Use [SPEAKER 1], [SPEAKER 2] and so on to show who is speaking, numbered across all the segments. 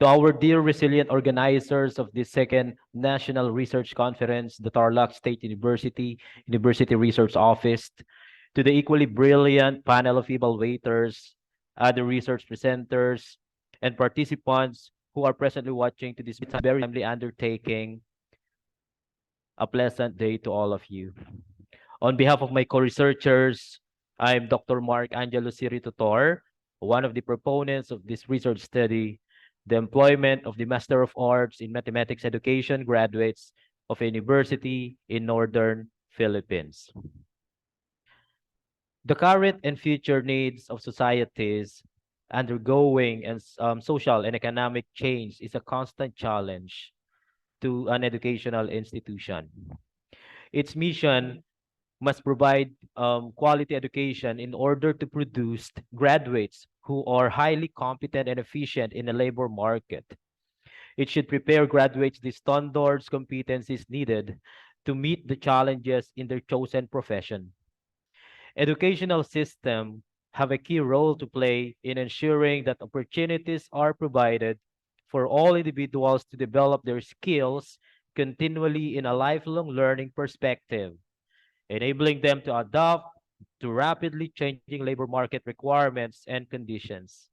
[SPEAKER 1] To our dear resilient organizers of this second National Research Conference, the Tarlac State University, University Research Office, to the equally brilliant panel of evaluators, other research presenters, and participants who are presently watching to this very timely undertaking, a pleasant day to all of you. On behalf of my co-researchers, I'm Dr. Mark Angelo Siri Tutor, one of the proponents of this research study, the employment of the Master of Arts in Mathematics Education graduates of a university in Northern Philippines. The current and future needs of societies undergoing and social and economic change is a constant challenge to an educational institution. Its mission must provide quality education in order to produce graduates who are highly competent and efficient in the labor market. It should prepare graduates the standards, competencies needed to meet the challenges in their chosen profession. Educational systems have a key role to play in ensuring that opportunities are provided for all individuals to develop their skills continually in a lifelong learning perspective, enabling them to adapt to rapidly changing labor market requirements and conditions.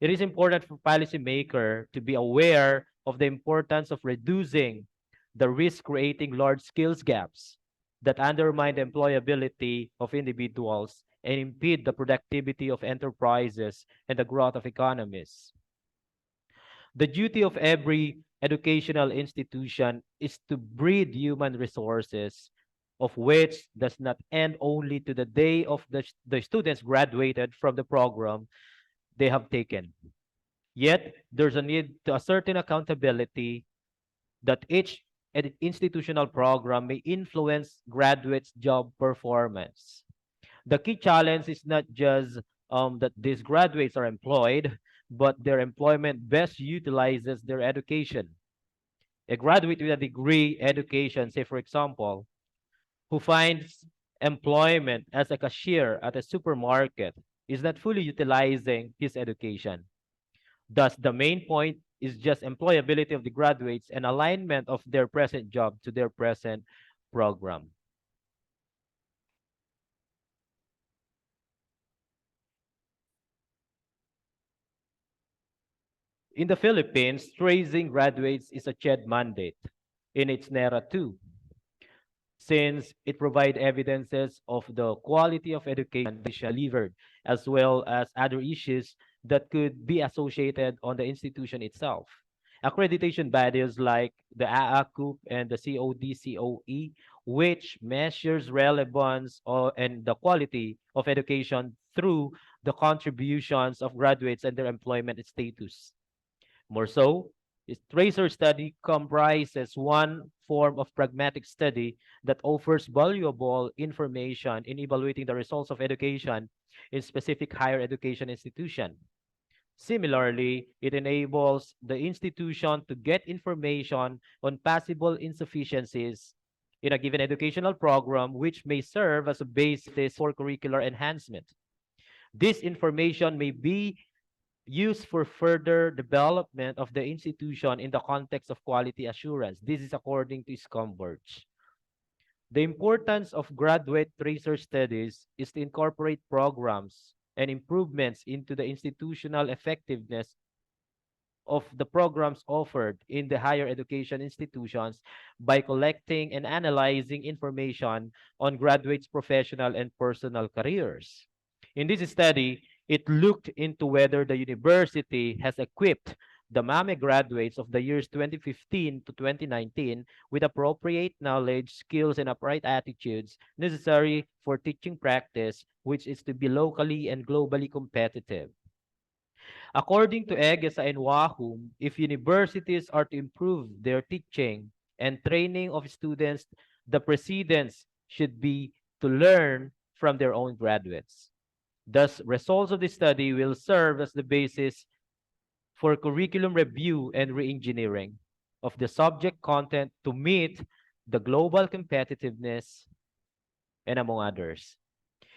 [SPEAKER 1] It is important for policymakers to be aware of the importance of reducing the risk creating large skills gaps that undermine the employability of individuals and impede the productivity of enterprises and the growth of economies. The duty of every educational institution is to breed human resources, of which does not end only to the day of the students graduated from the program they have taken. Yet, there's a need to a certain accountability that each institutional program may influence graduates' job performance. The key challenge is not just that these graduates are employed, but their employment best utilizes their education. A graduate with a degree education, say for example, who finds employment as a cashier at a supermarket is not fully utilizing his education. Thus, the main point is just employability of the graduates and alignment of their present job to their present program. In the Philippines, raising graduates is a CHED mandate in its NERA 2, since it provides evidences of the quality of education delivered, as well as other issues that could be associated on the institution itself. Accreditation bodies like the AACUP and the CODCOE, which measures relevance and the quality of education through the contributions of graduates and their employment status. More so, its tracer study comprises one form of pragmatic study that offers valuable information in evaluating the results of education in specific higher education institution. Similarly, it enables the institution to get information on possible insufficiencies in a given educational program, which may serve as a basis for curricular enhancement. This information may be used for further development of the institution in the context of quality assurance. This is according to Scumberge. The importance of graduate tracer studies is to incorporate programs and improvements into the institutional effectiveness of the programs offered in the higher education institutions by collecting and analyzing information on graduates' professional and personal careers. In this study, it looked into whether the university has equipped the MAME graduates of the years 2015 to 2019 with appropriate knowledge, skills, and upright attitudes necessary for teaching practice, which is to be locally and globally competitive. According to EGESA and WAHUM, if universities are to improve their teaching and training of students, the precedence should be to learn from their own graduates. Thus, results of the study will serve as the basis for curriculum review and re-engineering of the subject content to meet the global competitiveness and among others.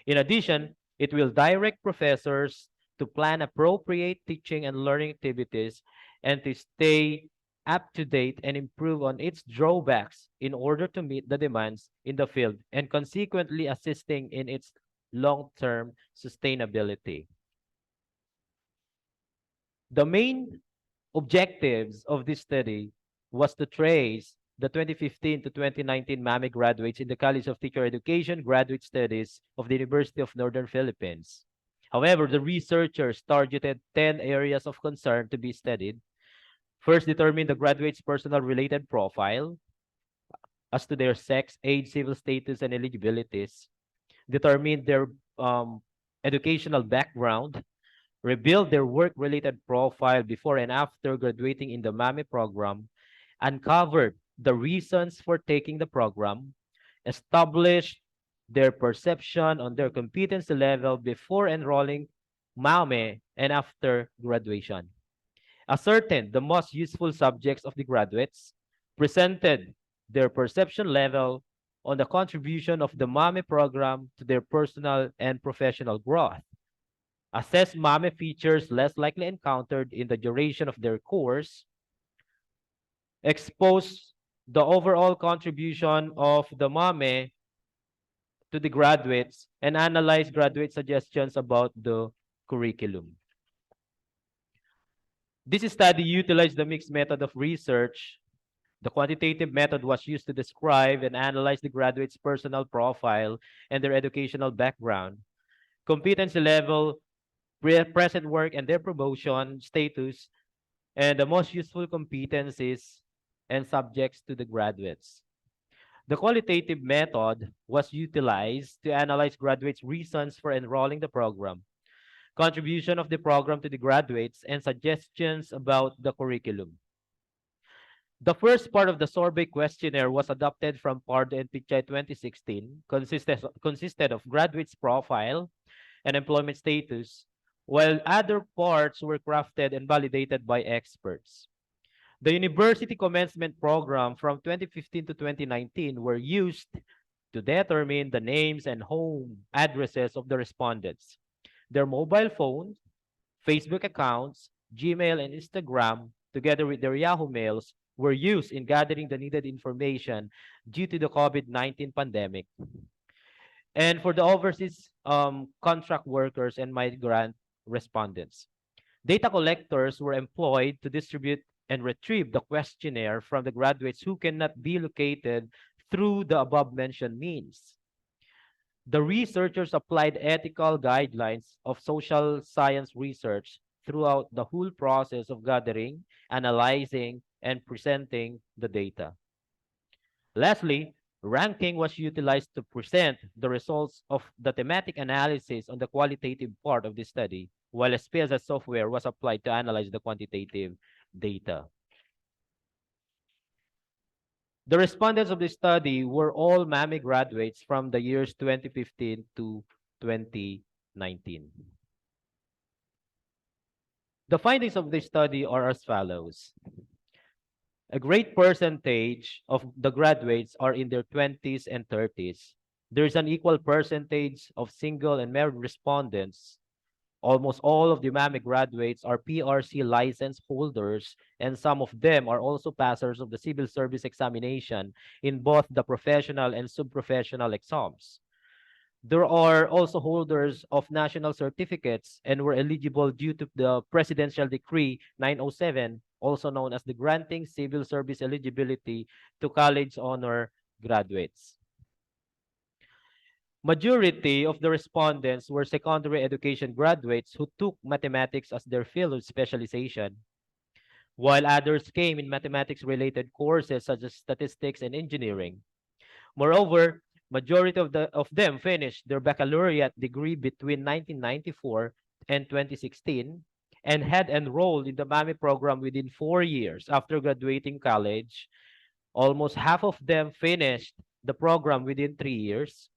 [SPEAKER 1] In addition, it will direct professors to plan appropriate teaching and learning activities, and to stay up to date and improve on its drawbacks in order to meet the demands in the field and consequently assisting in its long-term sustainability. The main objectives of this study was to trace the 2015 to 2019 MAME graduates in the College of Teacher Education Graduate Studies of the University of Northern Philippines. However, the researchers targeted 10 areas of concern to be studied. First, determine the graduates' personal related profile as to their sex, age, civil status, and eligibilities. Determine their educational background, rebuild their work-related profile before and after graduating in the MAME program, uncovered the reasons for taking the program, established their perception on their competency level before enrolling MAME and after graduation, ascertained the most useful subjects of the graduates, presented their perception level on the contribution of the MAME program to their personal and professional growth, assess MAME features less likely encountered in the duration of their course, expose the overall contribution of the MAME to the graduates, and analyze graduate suggestions about the curriculum. This study utilized the mixed method of research. The quantitative method was used to describe and analyze the graduate's personal profile and their educational background, competency level, present work and their promotion status, and the most useful competencies and subjects to the graduates. The qualitative method was utilized to analyze graduates' reasons for enrolling the program, contribution of the program to the graduates, and suggestions about the curriculum. The first part of the survey questionnaire was adopted from Pardo and Pichay 2016, consisted of graduates' profile and employment status, while other parts were crafted and validated by experts. The university commencement program from 2015 to 2019 were used to determine the names and home addresses of the respondents, their mobile phones, Facebook accounts, Gmail, and Instagram, together with their Yahoo mails, were used in gathering the needed information due to the COVID-19 pandemic. And for the overseas contract workers and migrant respondents, data collectors were employed to distribute and retrieve the questionnaire from the graduates who cannot be located through the above-mentioned means. The researchers applied ethical guidelines of social science research throughout the whole process of gathering, analyzing, and presenting the data. Lastly, ranking was utilized to present the results of the thematic analysis on the qualitative part of the study, while SPSS software was applied to analyze the quantitative data. The respondents of the study were all MAME graduates from the years 2015 to 2019. The findings of the study are as follows. A great percentage of the graduates are in their 20s and 30s. There's an equal percentage of single and married respondents. Almost all of the MAME graduates are PRC license holders, and some of them are also passers of the civil service examination in both the professional and sub-professional exams. There are also holders of national certificates and were eligible due to the Presidential Decree 907, also known as the Granting Civil Service Eligibility to College Honor Graduates. Majority of the respondents were secondary education graduates who took mathematics as their field of specialization, while others came in mathematics-related courses such as statistics and engineering. Moreover, majority of them finished their baccalaureate degree between 1994 and 2016 and had enrolled in the MAME program within 4 years after graduating college. Almost half of them finished the program within 3 years,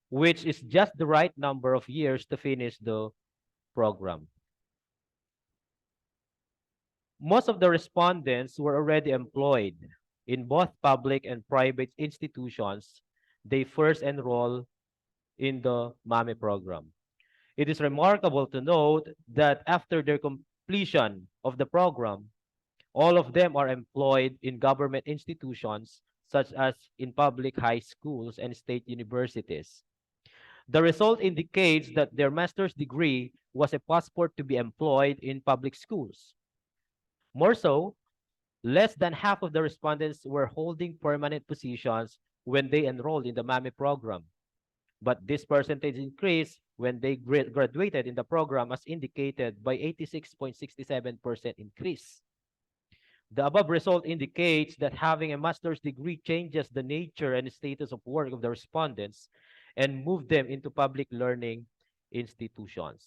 [SPEAKER 1] which is just the right number of years to finish the program. Most of the respondents were already employed in both public and private institutions they first enrolled in the MAME program. It is remarkable to note that after their completion of the program, all of them are employed in government institutions such as in public high schools and state universities. The result indicates that their master's degree was a passport to be employed in public schools. More so, less than half of the respondents were holding permanent positions when they enrolled in the MAME program. But this percentage increased when they graduated in the program as indicated by 86.67% increase. The above result indicates that having a master's degree changes the nature and status of work of the respondents and move them into public learning institutions.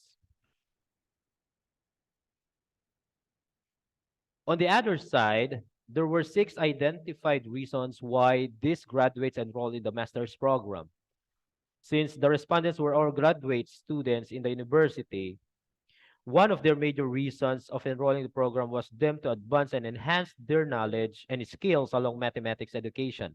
[SPEAKER 1] On the other side, there were 6 identified reasons why these graduates enrolled in the master's program. Since the respondents were all graduate students in the university, one of their major reasons of enrolling the program was them to advance and enhance their knowledge and skills along mathematics education.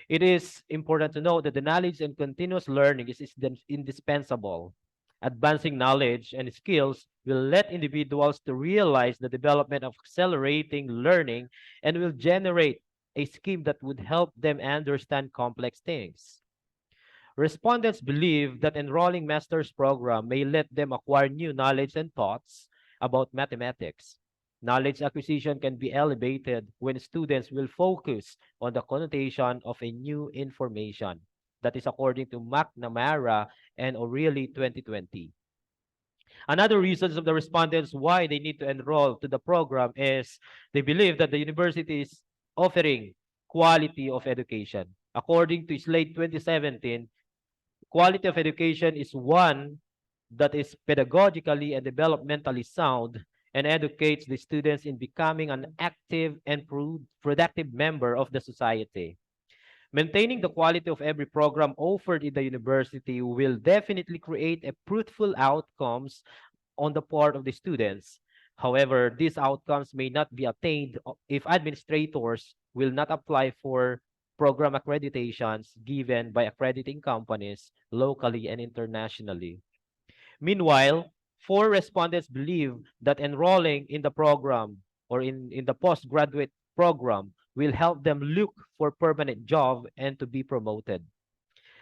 [SPEAKER 1] It is important to note that the knowledge and continuous learning is indispensable. Advancing knowledge and skills will let individuals to realize the development of accelerating learning and will generate a scheme that would help them understand complex things. Respondents believe that enrolling master's program may let them acquire new knowledge and thoughts about mathematics. Knowledge acquisition can be elevated when students will focus on the connotation of a new information. That is according to McNamara and O'Reilly 2020. Another reasons of the respondents why they need to enroll to the program is they believe that the university is offering quality of education. According to Slate 2017, quality of education is one that is pedagogically and developmentally sound and educates the students in becoming an active and productive member of the society. Maintaining the quality of every program offered in the university will definitely create a fruitful outcomes on the part of the students. However, these outcomes may not be attained if administrators will not apply for program accreditations given by accrediting companies locally and internationally. Meanwhile, 4 respondents believe that enrolling in the program or in the postgraduate program will help them look for permanent job and to be promoted.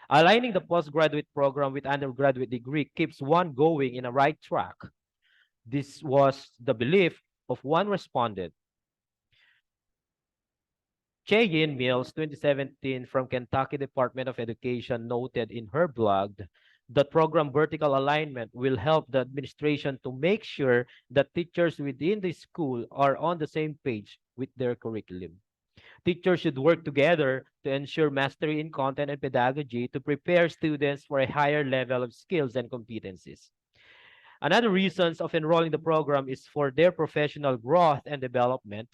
[SPEAKER 1] Aligning the postgraduate program with undergraduate degree keeps one going in a right track. This was the belief of one respondent. Cheyenne Mills, 2017, from Kentucky Department of Education, noted in her blog that program vertical alignment will help the administration to make sure that teachers within the school are on the same page with their curriculum. Teachers should work together to ensure mastery in content and pedagogy to prepare students for a higher level of skills and competencies. Another reasons of enrolling the program is for their professional growth and development.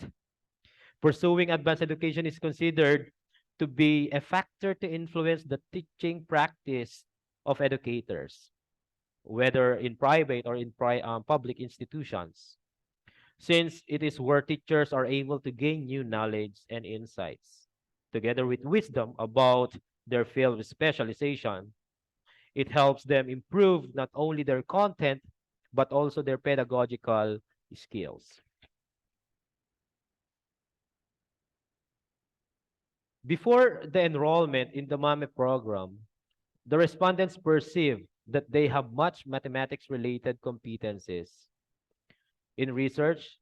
[SPEAKER 1] Pursuing advanced education is considered to be a factor to influence the teaching practice of educators, whether in private or in public institutions, since it is where teachers are able to gain new knowledge and insights, together with wisdom about their field of specialization. It helps them improve not only their content, but also their pedagogical skills. Before the enrollment in the MAME program, the respondents perceive that they have much mathematics-related competencies in research,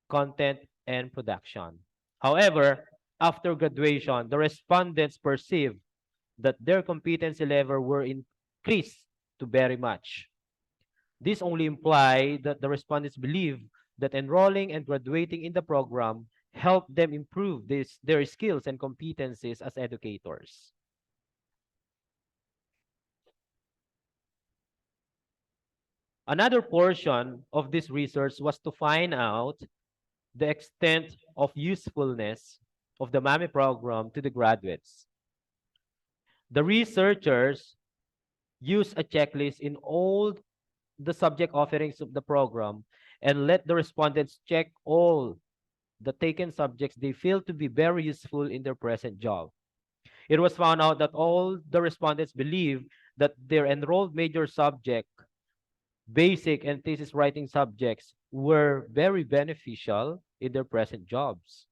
[SPEAKER 1] content, and production. However, after graduation, the respondents perceive that their competency level were increased to very much. This only implies that the respondents believe that enrolling and graduating in the program help them improve their skills and competencies as educators. Another portion of this research was to find out the extent of usefulness of the MAME program to the graduates. The researchers used a checklist in all the subject offerings of the program and let the respondents check all the taken subjects they feel to be very useful in their present job. It was found out that all the respondents believe that their enrolled major subject, basic and thesis writing subjects were very beneficial in their present jobs.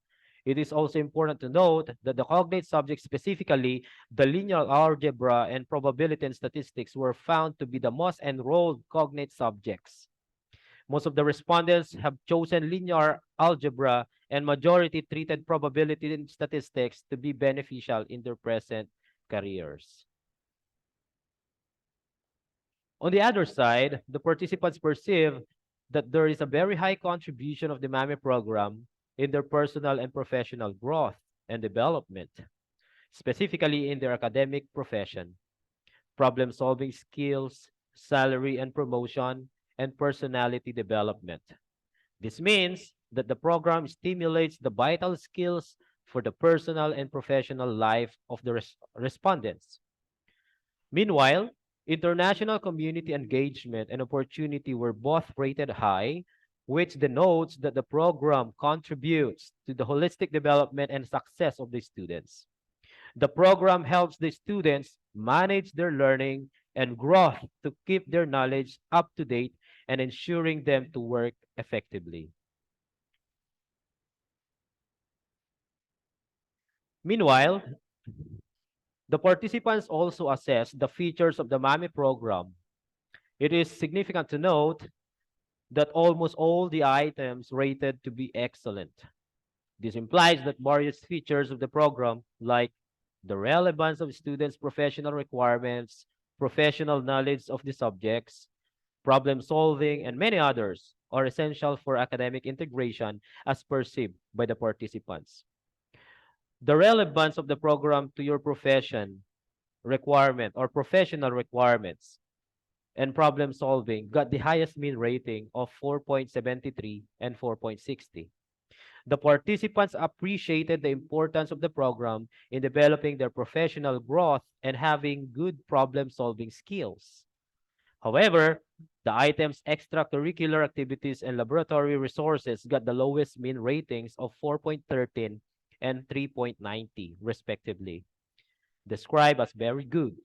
[SPEAKER 1] It is also important to note that the cognate subjects, specifically the linear algebra and probability and statistics, were found to be the most enrolled cognate subjects. Most of the respondents have chosen linear algebra, and majority treated probability and statistics to be beneficial in their present careers. On the other side, the participants perceive that there is a very high contribution of the MAME program in their personal and professional growth and development, specifically in their academic profession, problem-solving skills, salary and promotion, and personality development. This means that the program stimulates the vital skills for the personal and professional life of the respondents. Meanwhile, international community engagement and opportunity were both rated high, which denotes that the program contributes to the holistic development and success of the students. The program helps the students manage their learning and growth to keep their knowledge up to date and ensuring them to work effectively. Meanwhile, the participants also assess the features of the MAME program. It is significant to note that almost all the items rated to be excellent. This implies that various features of the program, like the relevance of students' professional requirements, professional knowledge of the subjects, problem solving, and many others, are essential for academic integration as perceived by the participants. The relevance of the program to your profession requirement or professional requirements and problem solving got the highest mean rating of 4.73 and 4.60. The participants appreciated the importance of the program in developing their professional growth and having good problem-solving skills. However, the items extracurricular activities and laboratory resources got the lowest mean ratings of 4.13 and 3.90, respectively, described as very good.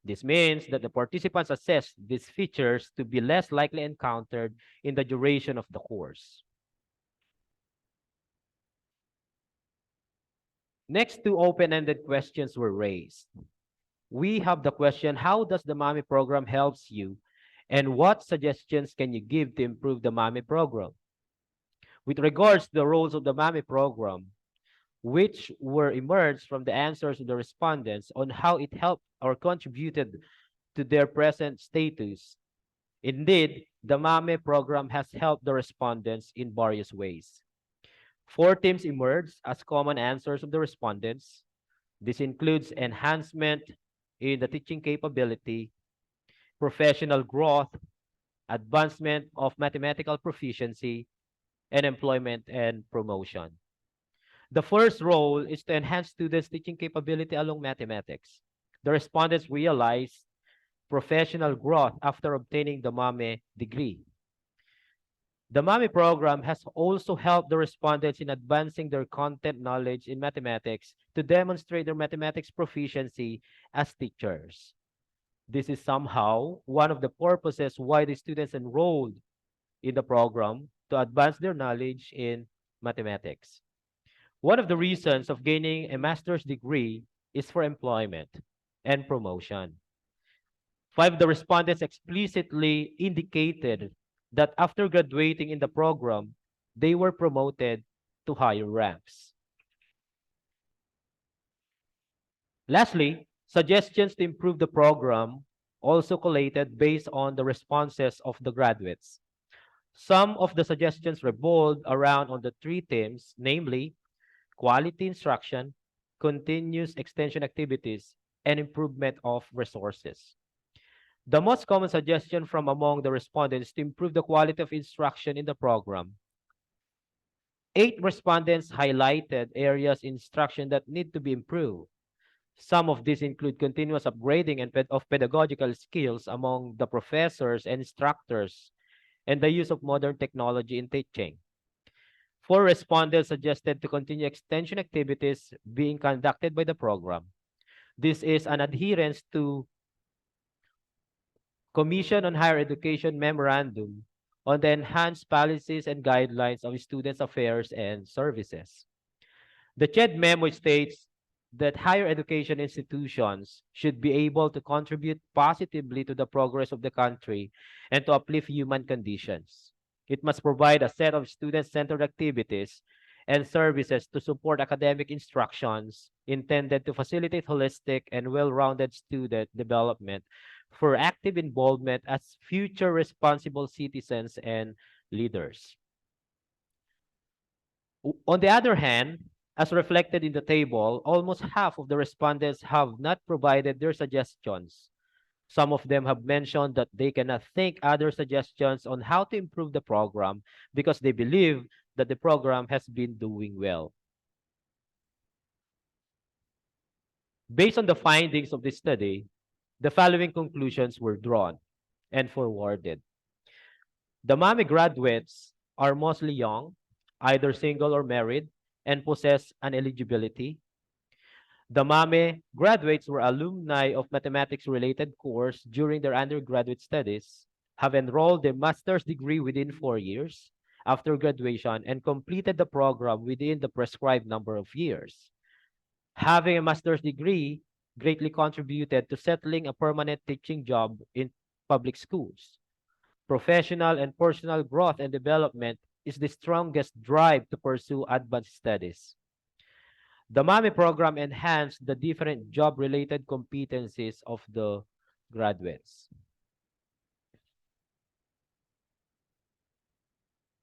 [SPEAKER 1] This means that the participants assessed these features to be less likely encountered in the duration of the course. Next, two open-ended questions were raised. We have the question, how does the MAME program helps you? And what suggestions can you give to improve the MAME program? With regards to the roles of the MAME program, which were emerged from the answers of the respondents on how it helped or contributed to their present status. Indeed, the MAME program has helped the respondents in various ways. 4 themes emerged as common answers of the respondents. This includes enhancement in the teaching capability, professional growth, advancement of mathematical proficiency, and employment and promotion. The first role is to enhance students' teaching capability along mathematics. The respondents realized professional growth after obtaining the MAME degree. The MAME program has also helped the respondents in advancing their content knowledge in mathematics to demonstrate their mathematics proficiency as teachers. This is somehow one of the purposes why the students enrolled in the program to advance their knowledge in mathematics. One of the reasons of gaining a master's degree is for employment and promotion. 5 of the respondents explicitly indicated that after graduating in the program, they were promoted to higher ranks. Lastly, suggestions to improve the program also collated based on the responses of the graduates. Some of the suggestions revolved around on the 3 themes, namely quality instruction, continuous extension activities, and improvement of resources. The most common suggestion from among the respondents to improve the quality of instruction in the program. 8 respondents highlighted areas in instruction that need to be improved. Some of these include continuous upgrading of pedagogical skills among the professors and instructors, and the use of modern technology in teaching. 4 respondents suggested to continue extension activities being conducted by the program. This is an adherence to Commission on Higher Education Memorandum on the enhanced policies and guidelines of students' affairs and services. The CHED memo states that higher education institutions should be able to contribute positively to the progress of the country and to uplift human conditions. It must provide a set of student-centered activities and services to support academic instructions intended to facilitate holistic and well-rounded student development for active involvement as future responsible citizens and leaders. On the other hand, as reflected in the table, almost half of the respondents have not provided their suggestions. Some of them have mentioned that they cannot think other suggestions on how to improve the program because they believe that the program has been doing well. Based on the findings of this study, the following conclusions were drawn and forwarded. The MAME graduates are mostly young, either single or married, and possess an eligibility. The MAME graduates were alumni of mathematics-related course during their undergraduate studies, have enrolled a master's degree within 4 years after graduation, and completed the program within the prescribed number of years. Having a master's degree greatly contributed to settling a permanent teaching job in public schools. Professional and personal growth and development is the strongest drive to pursue advanced studies. The MAME program enhanced the different job-related competencies of the graduates.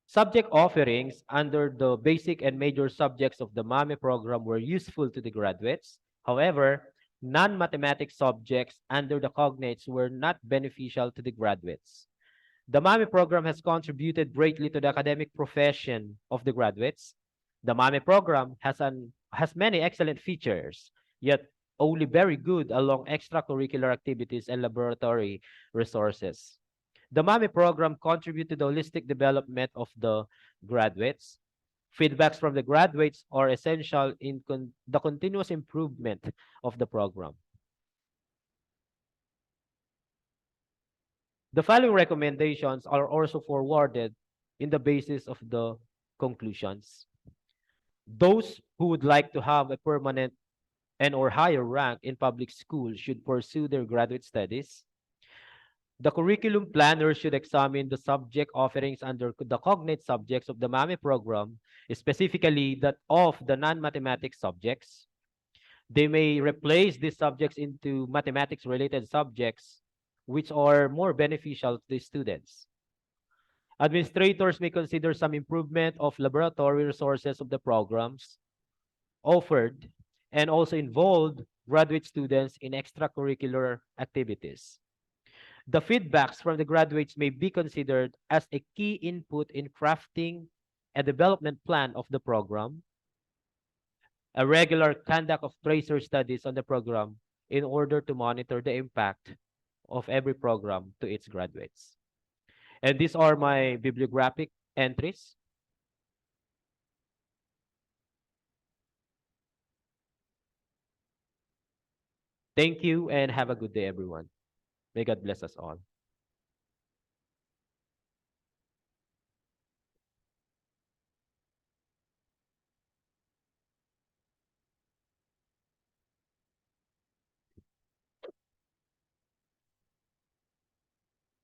[SPEAKER 1] Subject offerings under the basic and major subjects of the MAME program were useful to the graduates. However, non-mathematics subjects under the cognates were not beneficial to the graduates. The MAME program has contributed greatly to the academic profession of the graduates. The MAME program has many excellent features, yet only very good along extracurricular activities and laboratory resources. The MAME program contributes to the holistic development of the graduates. Feedbacks from the graduates are essential in the continuous improvement of the program. The following recommendations are also forwarded in the basis of the conclusions. Those who would like to have a permanent and or higher rank in public school should pursue their graduate studies. The curriculum planner should examine the subject offerings under the cognate subjects of the MAME program, specifically that of the non-mathematics subjects. They may replace these subjects into mathematics-related subjects, which are more beneficial to the students. Administrators may consider some improvement of laboratory resources of the programs offered and also involve graduate students in extracurricular activities. The feedbacks from the graduates may be considered as a key input in crafting a development plan of the program, a regular conduct of tracer studies on the program in order to monitor the impact of every program to its graduates. And these are my bibliographic entries. Thank you and have a good day, everyone. May God bless us all.